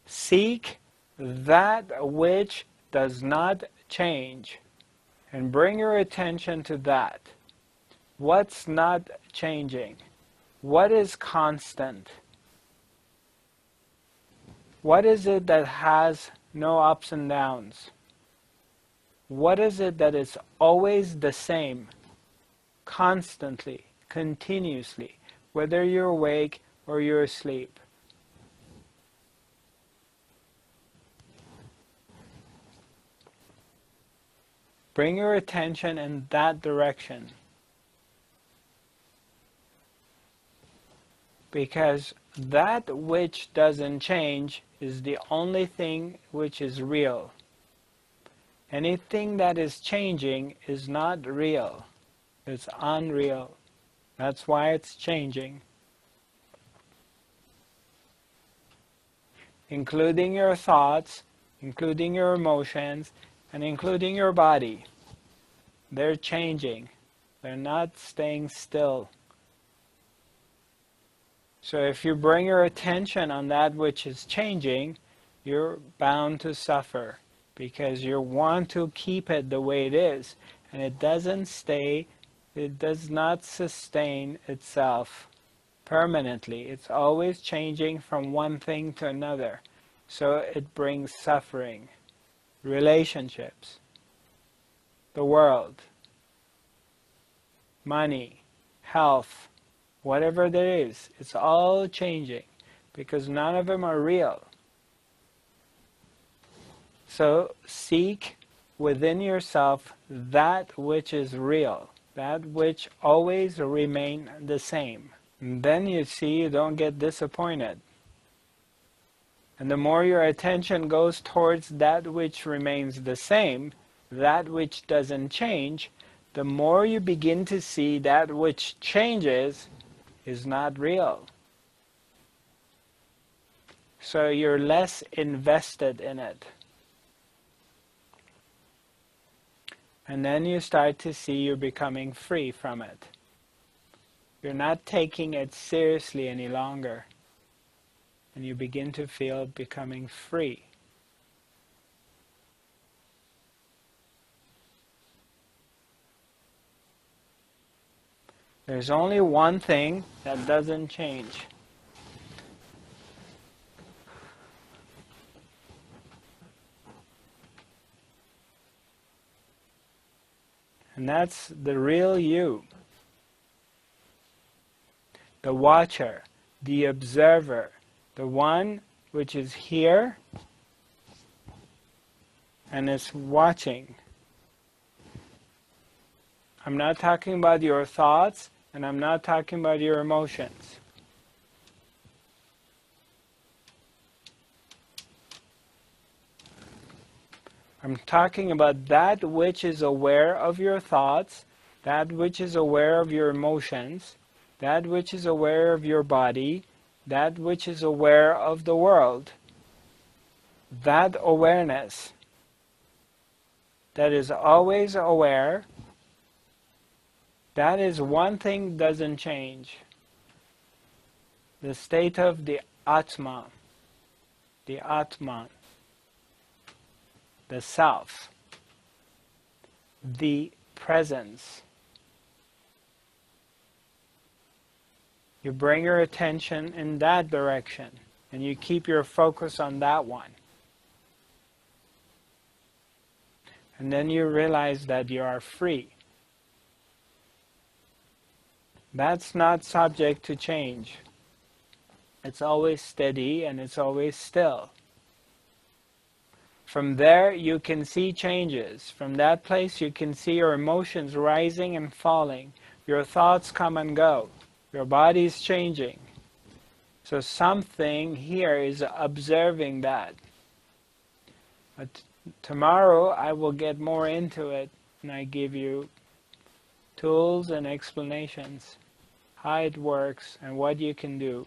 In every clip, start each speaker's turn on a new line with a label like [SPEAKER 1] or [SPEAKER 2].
[SPEAKER 1] seek that which does not change, and bring your attention to that. What's not changing? What is constant? What is it that has no ups and downs? What is it that is always the same, constantly, continuously, whether you're awake or you're asleep? Bring your attention in that direction. Because that which doesn't change is the only thing which is real. Anything that is changing is not real. It's unreal. That's why it's changing. Including your thoughts, including your emotions, and including your body. They're changing. They're not staying still. So if you bring your attention on that which is changing, you're bound to suffer, because you want to keep it the way it is, and it doesn't stay, it does not sustain itself permanently. It's always changing from one thing to another. So it brings suffering, relationships, the world, money, health, whatever there is. It's all changing because none of them are real. So seek within yourself that which is real, that which always remain the same. And then you see you don't get disappointed. And the more your attention goes towards that which remains the same, that which doesn't change, the more you begin to see that which changes is not real. So you're less invested in it. And then you start to see you're becoming free from it. You're not taking it seriously any longer. And you begin to feel becoming free. There's only one thing that doesn't change. And that's the real you. The watcher, the observer, the one which is here and is watching. I'm not talking about your thoughts, and I'm not talking about your emotions. I'm talking about that which is aware of your thoughts, that which is aware of your emotions, that which is aware of your body, that which is aware of the world. That awareness that is always aware, that is one thing doesn't change. The state of the Atman, the self, the presence. You bring your attention in that direction, and you keep your focus on that one. And then you realize that you are free. That's not subject to change. It's always steady and it's always still. From there you can see changes. From that place you can see your emotions rising and falling. Your thoughts come and go. Your body is changing. So something here is observing that. But tomorrow I will get more into it, and I give you tools and explanations, how it works and what you can do.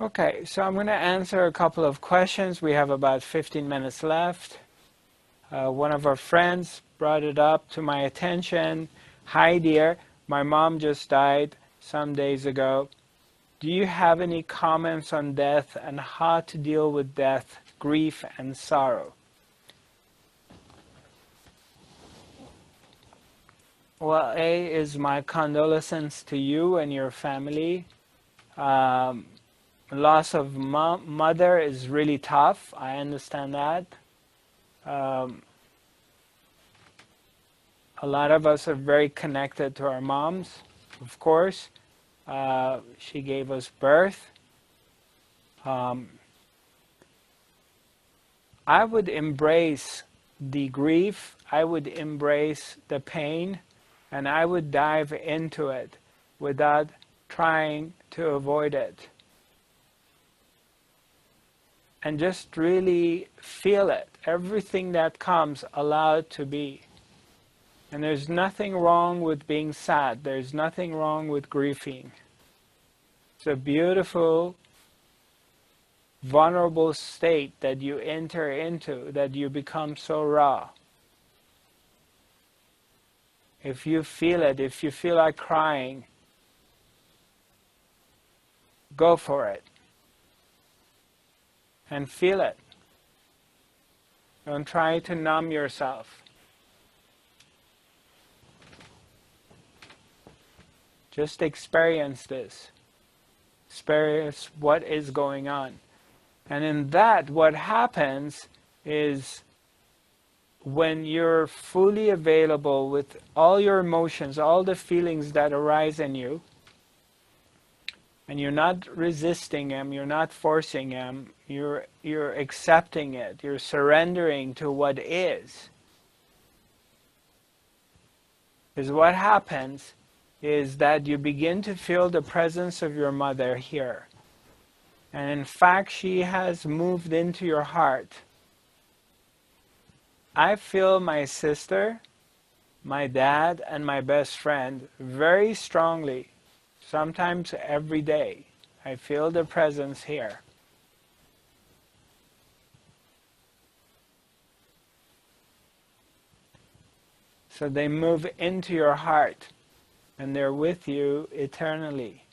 [SPEAKER 1] Okay, so I'm going to answer a couple of questions. We have about 15 minutes left. One of our friends brought it up to my attention. Hi dear, my mom just died some days ago. Do you have any comments on death and how to deal with death, grief, and sorrow? Well, A is my condolences to you and your family. Loss of mother is really tough. I understand that. A lot of us are very connected to our moms, of course. She gave us birth. I would embrace the grief, I would embrace the pain, and I would dive into it without trying to avoid it. And just really feel it. Everything that comes, allow it to be. And there's nothing wrong with being sad. There's nothing wrong with grieving. It's a beautiful, vulnerable state that you enter into, that you become so raw. If you feel it, if you feel like crying, go for it. And feel it. Don't try to numb yourself. Just experience this. Experience what is going on. And in that, what happens is when you're fully available with all your emotions, all the feelings that arise in you, and you're not resisting them, you're not forcing them, you're accepting it, you're surrendering to what is what happens is that you begin to feel the presence of your mother here. And in fact, she has moved into your heart. I feel my sister, my dad, and my best friend very strongly. Sometimes every day, I feel the presence here. So they move into your heart, and they're with you eternally.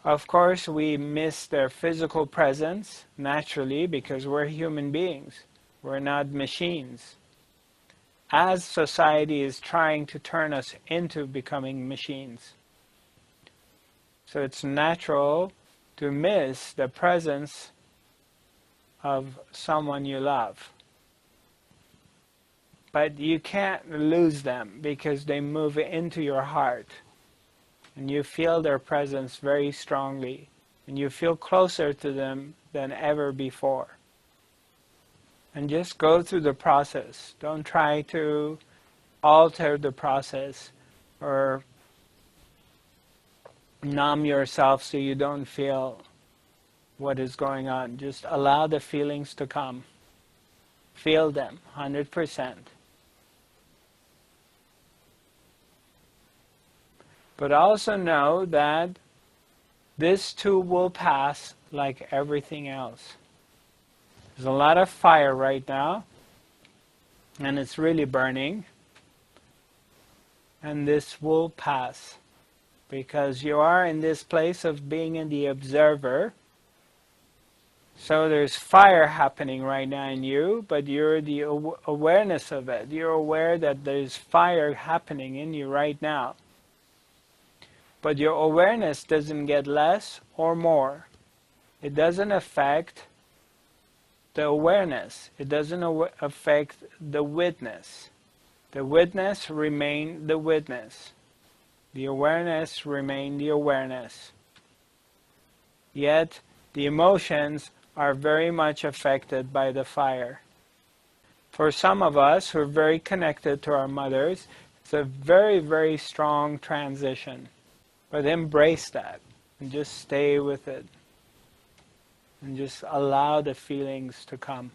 [SPEAKER 1] Of course, we miss their physical presence, naturally, because we're human beings. We're not machines. As society is trying to turn us into becoming machines. So it's natural to miss the presence of someone you love. But you can't lose them because they move into your heart. And you feel their presence very strongly. And you feel closer to them than ever before. And just go through the process. Don't try to alter the process or numb yourself so you don't feel what is going on. Just allow the feelings to come. Feel them 100%. But also know that this too will pass like everything else. There's a lot of fire right now, and it's really burning. And this will pass, because you are in this place of being in the observer. So there's fire happening right now in you, but you're the awareness of it. You're aware that there's fire happening in you right now. But your awareness doesn't get less or more. It doesn't affect the awareness. It doesn't affect the witness. The witness remains the witness. The awareness remains the awareness. Yet the emotions are very much affected by the fire. For some of us who are very connected to our mothers, it's a very, very strong transition. But embrace that and just stay with it. And just allow the feelings to come.